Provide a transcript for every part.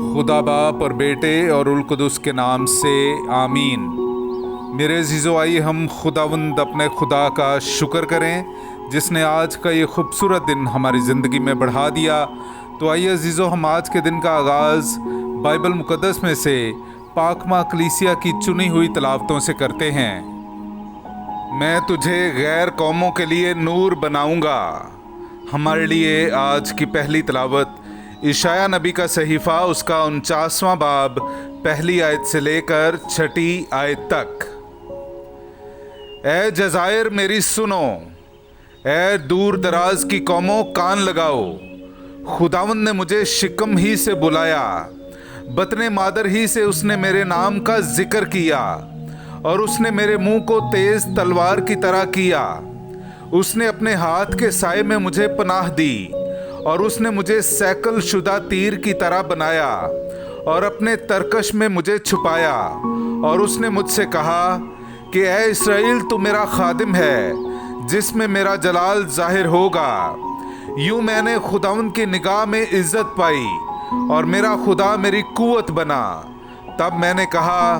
खुदा बाप और बेटे और उल कुदस के नाम से आमीन। मेरे अज़ीज़ो, आइए हम खुदावंद अपने खुदा का शुक्र करें जिसने आज का ये खूबसूरत दिन हमारी ज़िंदगी में बढ़ा दिया। तो आइए अज़ीज़ो, हम आज के दिन का आगाज़ बाइबल मुक़द्दस में से पाकमा कलीसिया की चुनी हुई तलावतों से करते हैं। मैं तुझे गैर कौमों के लिए नूर बनाऊंगा। हमारे लिए आज की पहली तलावत इशाया नबी का सहीफ़ा उसका 49वां बाब पहली आयत से लेकर 6ठी आयत तक। ए जज़ायर मेरी सुनो, ए दूर दराज की कौमों कान लगाओ। खुदावंद ने मुझे शिकम ही से बुलाया, बतने मादर ही से उसने मेरे नाम का जिक्र किया, और उसने मेरे मुंह को तेज तलवार की तरह किया। उसने अपने हाथ के साए में मुझे पनाह दी, और उसने मुझे सैकल शुदा तीर की तरह बनाया और अपने तरकश में मुझे छुपाया। और उसने मुझसे कहा कि ए इस्राएल, तू मेरा खादिम है जिसमें मेरा जलाल जाहिर होगा। यूं मैंने खुदावंद की निगाह में इज्जत पाई और मेरा खुदा मेरी कुव्वत बना। तब मैंने कहा,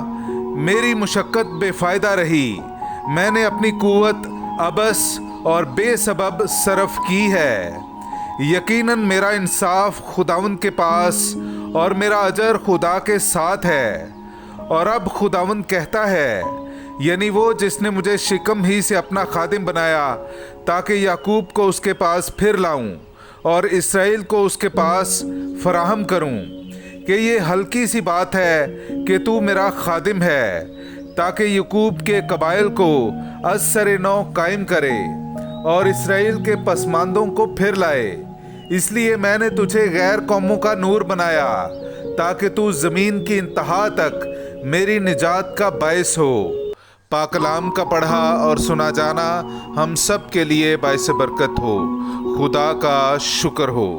मेरी मुशक्कत बेफायदा रही, मैंने अपनी कुव्वत अबस और बेसबब सरफ की है। यकीनन मेरा इंसाफ खुदावंद के पास और मेरा अजर खुदा के साथ है। और अब खुदावंद कहता है, यानी वो जिसने मुझे शिकम ही से अपना खादिम बनाया, ताकि याकूब को उसके पास फिर लाऊं और इसराइल को उसके पास फराहम करूं, कि ये हल्की सी बात है कि तू मेरा खादिम है, ताकि याकूब के कबाइल को असर नौ कायम करे और इसराइल के पसमानदों को फिर लाए। इसलिए मैंने तुझे गैर कौमों का नूर बनाया, ताकि तू ज़मीन की इंतहा तक मेरी निजात का बायस हो। पाकलाम का पढ़ा और सुना जाना हम सब के लिए बायस बरकत हो। खुदा का शुक्र हो।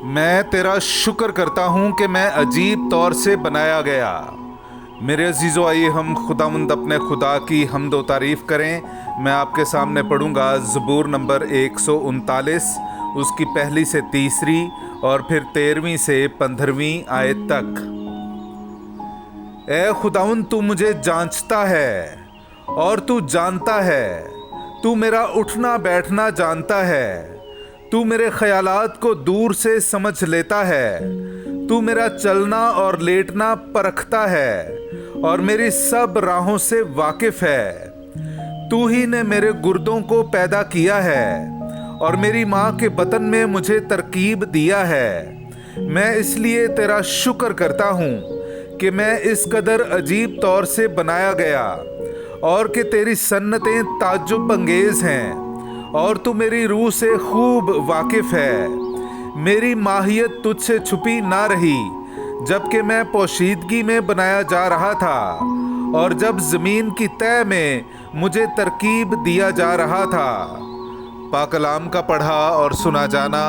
मैं तेरा शुक्र करता हूँ कि मैं अजीब तौर से बनाया गया। मेरे अजीज़ों, आइए हम खुदावंद अपने खुदा की हम्द व तारीफ़ करें। मैं आपके सामने पढ़ूंगा ज़बूर नंबर 139, उसकी पहली से तीसरी और फिर 13वीं से 15वीं आयत तक। ए खुदावंद, तू मुझे जांचता है और तू जानता है, तू मेरा उठना बैठना जानता है, तू मेरे ख़यालात को दूर से समझ लेता है, तू मेरा चलना और लेटना परखता है और मेरी सब राहों से वाकिफ़ है। तू ही ने मेरे गुर्दों को पैदा किया है और मेरी माँ के बतन में मुझे तरकीब दिया है। मैं इसलिए तेरा शुक्र करता हूँ कि मैं इस कदर अजीब तौर से बनाया गया, और कि तेरी सन्नतें ताज्जुब अंगेज़ हैं और तू मेरी रूह से खूब वाकिफ़ है। मेरी माहियत तुझसे छुपी ना रही, जबकि मैं पोशीदगी में बनाया जा रहा था और जब ज़मीन की तह में मुझे तरकीब दिया जा रहा था। पाकलाम का पढ़ा और सुना जाना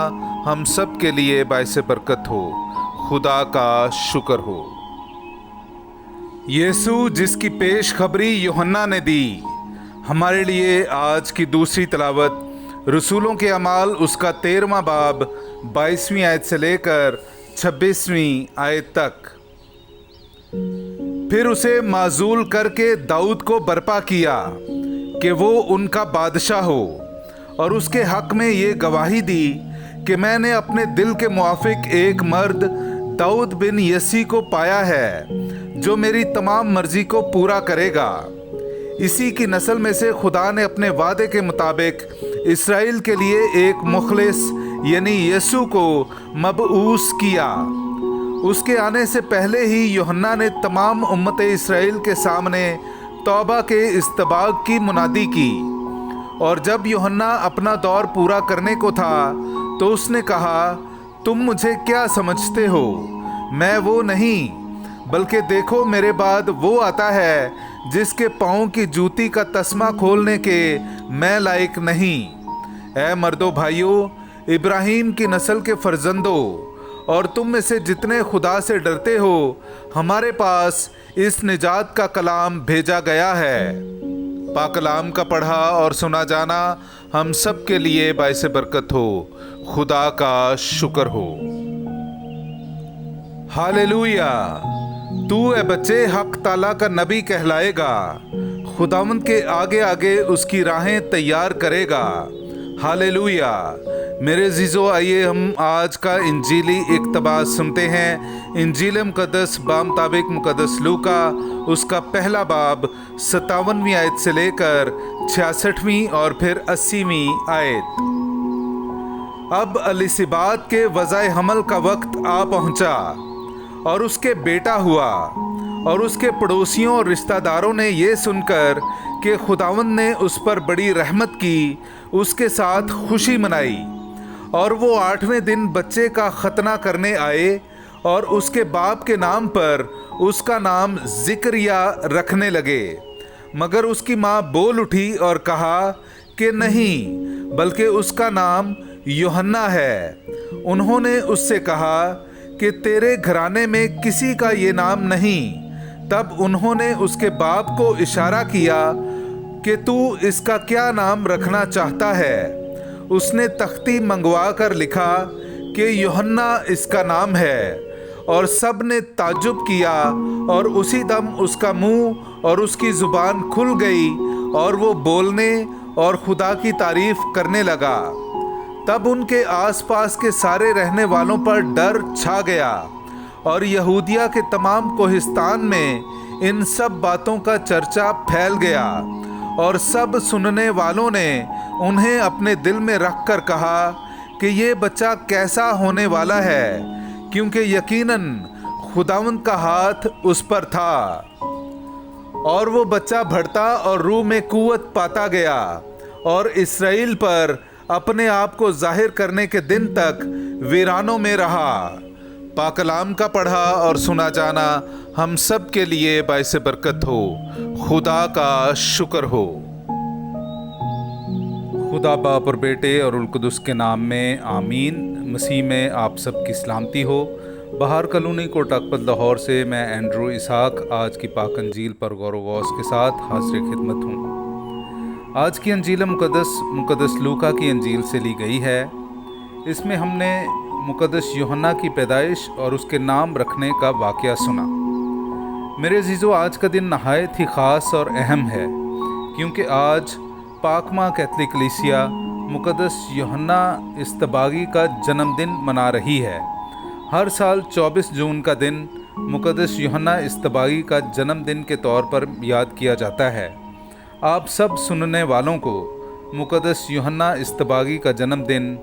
हम सब के लिए बायस बरकत हो। खुदा का शुक्र हो। यीशु जिसकी पेश खबरी यूहन्ना ने दी। हमारे लिए आज की दूसरी तलावत रसूलों के अमाल उसका 13वां बाब 22वीं आयत से लेकर 26वीं आयत तक। फिर उसे माजूल करके दाऊद को बर्पा किया कि वो उनका बादशाह हो, और उसके हक में ये गवाही दी कि मैंने अपने दिल के मुआफिक एक मर्द दाऊद बिन यसी को पाया है, जो मेरी तमाम मर्जी को पूरा करेगा। इसी की नस्ल में से खुदा ने अपने वादे के मुताबिक इसराइल के लिए एक मुखलिस यानी यीशु को मबऊस किया। उसके आने से पहले ही यूहन्ना ने तमाम उम्मत इसराइल के सामने तौबा के इस्तबाग की मुनादी की, और जब यूहन्ना अपना दौर पूरा करने को था तो उसने कहा, तुम मुझे क्या समझते हो? मैं वो नहीं, बल्कि देखो मेरे बाद वो आता है जिसके पाँव की जूती का तस्मा खोलने के मैं लायक नहीं। ऐ मर्दो भाइयों, इब्राहिम की नस्ल के फर्जंदों, और तुम में से जितने खुदा से डरते हो, हमारे पास इस निजात का कलाम भेजा गया है। पाकलाम का पढ़ा और सुना जाना हम सब के लिए बायस बरकत हो। खुदा का शुक्र हो। हालेलुया। तू ए बच्चे हक ताला का नबी कहलाएगा, खुदावंद के आगे आगे उसकी राहें तैयार करेगा। हालेलुया। मेरे जीजो, आइए हम आज का इंजीली इक़्तिबास सुनते हैं। इंजील मुक़द्दस बामुताबिक मुक़द्दस लूका, उसका पहला बाब 57वीं आयत से लेकर 66वीं और फिर 80वीं आयत। अब अलीसिबात के वज़ाए हमल का वक्त आ पहुंचा और उसके बेटा हुआ, और उसके पड़ोसियों और रिश्तेदारों ने ये सुनकर कि खुदावंद ने उस पर बड़ी रहमत की, उसके साथ खुशी मनाई। और वो 8वें दिन बच्चे का खतना करने आए और उसके बाप के नाम पर उसका नाम ज़िक्रिया रखने लगे। मगर उसकी माँ बोल उठी और कहा कि नहीं, बल्कि उसका नाम यूहन्ना है। उन्होंने उससे कहा कि तेरे घराने में किसी का ये नाम नहीं। तब उन्होंने उसके बाप को इशारा किया कि तू इसका क्या नाम रखना चाहता है। उसने तख्ती मंगवा कर लिखा कि यूहन्ना इसका नाम है, और सब ने ताज्जुब किया, और उसी दम उसका मुंह और उसकी ज़ुबान खुल गई और वो बोलने और खुदा की तारीफ करने लगा। तब उनके आसपास के सारे रहने वालों पर डर छा गया, और यहूदिया के तमाम कोहिस्तान में इन सब बातों का चर्चा फैल गया। और सब सुनने वालों ने उन्हें अपने दिल में रख कर कहा कि ये बच्चा कैसा होने वाला है, क्योंकि यकीनन खुदावंद का हाथ उस पर था। और वो बच्चा बढ़ता और रूह में कुव्वत पाता गया, और इसराइल पर अपने आप को जाहिर करने के दिन तक वीरानों में रहा। पाकलाम का पढ़ा और सुना जाना हम सब के लिए बाइस बरकत हो। खुदा का शुक्र हो। खुदा बाप और बेटे और उल कुदस के नाम में आमीन। मसीह में आप सब की सलामती हो। बाहर कॉलोनी कोट अकबर लाहौर से मैं एंड्रू इसहाक आज की पाक अंजील पर गौर व गौस के साथ हाजिर खिदमत हूँ। आज की अंजील मुक़द्दस लूका की अंजील से ली गई है। इसमें हमने मुक़द्दस यूहन्ना की पैदाइश और उसके नाम रखने का वाक़या सुना। मेरे अज़ीज़ो, आज का दिन नहायत ही ख़ास और अहम है, क्योंकि आज पाकमा कैथलिक कलीसिया मुक़द्दस यूहन्ना इस्तबागी का जन्मदिन मना रही है। हर साल 24 जून का दिन मुक़द्दस यूहन्ना इस्तबागी का जन्मदिन के तौर पर याद किया जाता है। आप सब सुनने वालों को मुक़द्दस यूहन्ना इस्तबागी का जन्मदिन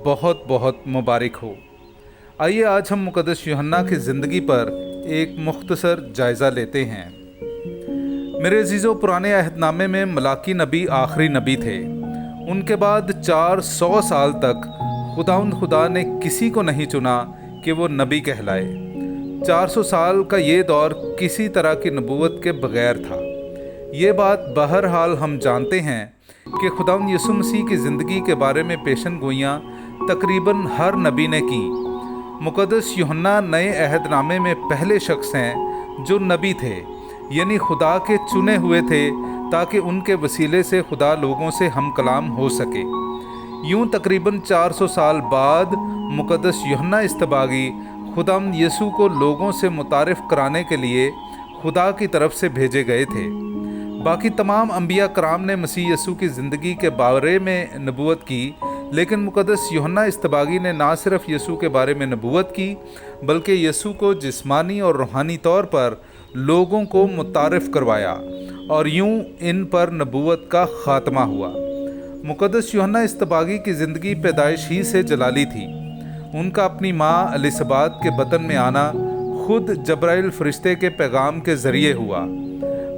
बहुत बहुत मुबारक हो। आइए आज हम मुक़द्दस यूहन्ना की ज़िंदगी पर एक मुख्तसर जायज़ा लेते हैं। मेरे अज़ीज़ों, पुराने अहदनामे में मलाकी नबी आखिरी नबी थे। उनके बाद 400 साल तक खुदा ने किसी को नहीं चुना कि वो नबी कहलाए। 400 साल का ये दौर किसी तरह की नबूवत के बग़ैर था। ये बात बहरहाल हम जानते हैं कि खुदावंद यीशु मसीह की ज़िंदगी के बारे में पेशन गोइयाँ तकरीबन हर नबी ने की। मुक़द्दस यूहन्ना नए अहदनामे में पहले शख्स हैं जो नबी थे, यानी खुदा के चुने हुए थे, ताकि उनके वसीले से खुदा लोगों से हम कलाम हो सके। यूँ तकरीबन 400 साल बाद मुक़द्दस यूहन्ना इस्तबागी खुदावंद यीशु को लोगों से मुतारिफ़ कराने के लिए खुदा की तरफ से भेजे गए थे। बाकी तमाम अंबिया कराम ने मसीह यीशु की ज़िंदगी के बारे में नबूवत की, लेकिन मुक़द्दस यूहन्ना इस्तबागी ने ना सिर्फ यीशु के बारे में नबूवत की, बल्कि यीशु को जिस्मानी और रूहानी तौर पर लोगों को मुतारिफ़ करवाया, और यूं इन पर नबूवत का ख़ात्मा हुआ। मुक़द्दस यूहन्ना इस्तबागी की ज़िंदगी पैदाइश ही से जलाली थी। उनका अपनी माँ एलिसबात के बतन में आना खुद जब्राइल फ़रिश्ते के पैगाम के ज़रिए हुआ।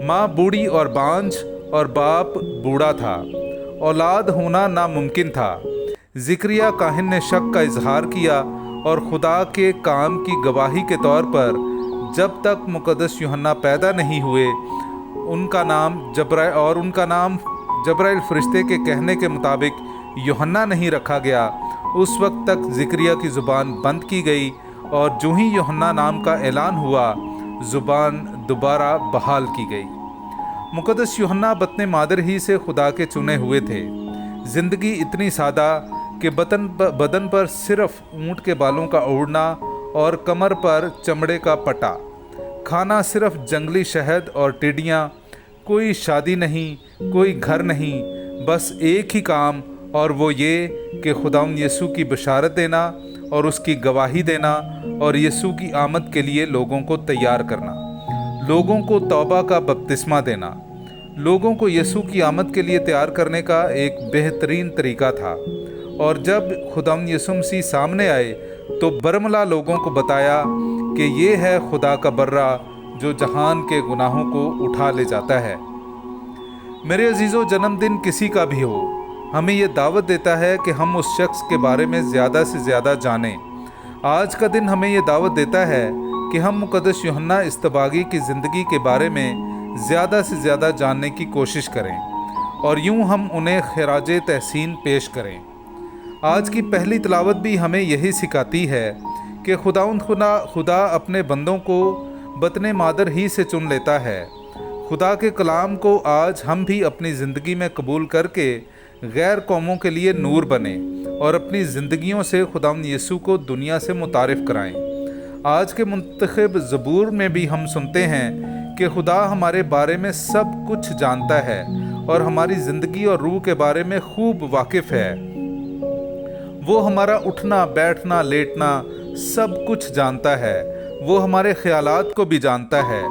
माँ बूढ़ी और बांझ और बाप बूढ़ा था। औलाद होना नामुमकिन था। ज़िक्रिया काहिन ने शक का इजहार किया, और खुदा के काम की गवाही के तौर पर जब तक मुक़द्दस यूहन्ना पैदा नहीं हुए, उनका नाम जब्राइल फ़रिश्ते के कहने के मुताबिक यूहन्ना नहीं रखा गया। उस वक्त तक ज़िक्रिया की ज़ुबान बंद की गई, और जो ही यूहन्ना नाम का ऐलान हुआ, ज़ुबान दोबारा बहाल की गई। मुक़द्दस यूहन्ना बतन मादर ही से खुदा के चुने हुए थे। ज़िंदगी इतनी सादा कि बदन पर सिर्फ ऊँट के बालों का ओढ़ना और कमर पर चमड़े का पटा, खाना सिर्फ जंगली शहद और टिड्डियाँ, कोई शादी नहीं, कोई घर नहीं, बस एक ही काम, और वो ये कि खुदावंद यीशु की बशारत देना और उसकी गवाही देना और यीशु की आमद के लिए लोगों को तैयार करना, लोगों को तौबा का बपतिस्मा देना। लोगों को यीशु की आमद के लिए तैयार करने का एक बेहतरीन तरीका था। और जब खुदावंद यीशु मसीह सामने आए तो बरमला लोगों को बताया कि ये है खुदा का बर्रा जो जहान के गुनाहों को उठा ले जाता है। मेरे अजीज़ों, जन्मदिन किसी का भी हो, हमें ये दावत देता है कि हम उस शख्स के बारे में ज़्यादा से ज़्यादा जानें। आज का दिन हमें ये दावत देता है कि हम मुक़द्दस यूहन्ना इस्तबागी की ज़िंदगी के बारे में ज़्यादा से ज़्यादा जानने की कोशिश करें और यूँ हम उन्हें खिराज तहसीन पेश करें। आज की पहली तिलावत भी हमें यही सिखाती है कि खुदा अपने बंदों को बतने मादर ही से चुन लेता है। खुदा के कलाम को आज हम भी अपनी ज़िंदगी में कबूल करके गैर कौमों के लिए नूर बने और अपनी ज़िंदगियों से खुदावंद यीशु को दुनिया से मुतारिफ़ कराएं। आज के मुंतखब ज़बूर में भी हम सुनते हैं कि खुदा हमारे बारे में सब कुछ जानता है और हमारी ज़िंदगी और रूह के बारे में खूब वाकिफ़ है। वो हमारा उठना, बैठना, लेटना सब कुछ जानता है। वो हमारे ख्यालात को भी जानता है।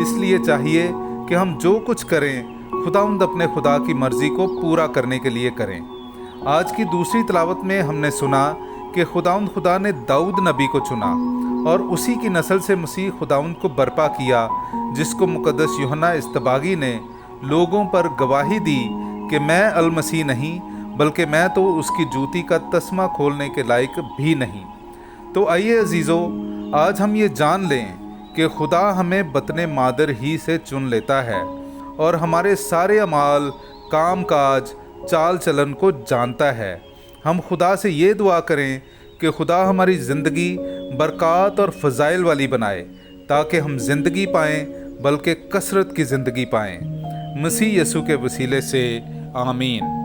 इसलिए चाहिए कि हम जो कुछ करें खुदावंद अपने खुदा की मर्ज़ी को पूरा करने के लिए करें। आज की दूसरी तिलावत में हमने सुना कि खुदा ने दाऊद नबी को चुना और उसी की नस्ल से मसीह खुदावंद को बर्पा किया, जिसको मुक़द्दस यूहन्ना इस्तबागी ने लोगों पर गवाही दी कि मैं अल मसीह नहीं, बल्कि मैं तो उसकी जूती का तस्मा खोलने के लायक भी नहीं। तो आइए अजीज़ों, आज हम ये जान लें कि खुदा हमें बतने मादर ही से चुन लेता है और हमारे सारे अमाल, काम काज, चाल चलन को जानता है। हम खुदा से ये दुआ करें कि खुदा हमारी ज़िंदगी बरक़ात और फ़ज़ाइल वाली बनाए, ताकि हम ज़िंदगी पाएँ बल्कि कसरत की ज़िंदगी पाएँ। मसीह यीशु के वसीले से आमीन।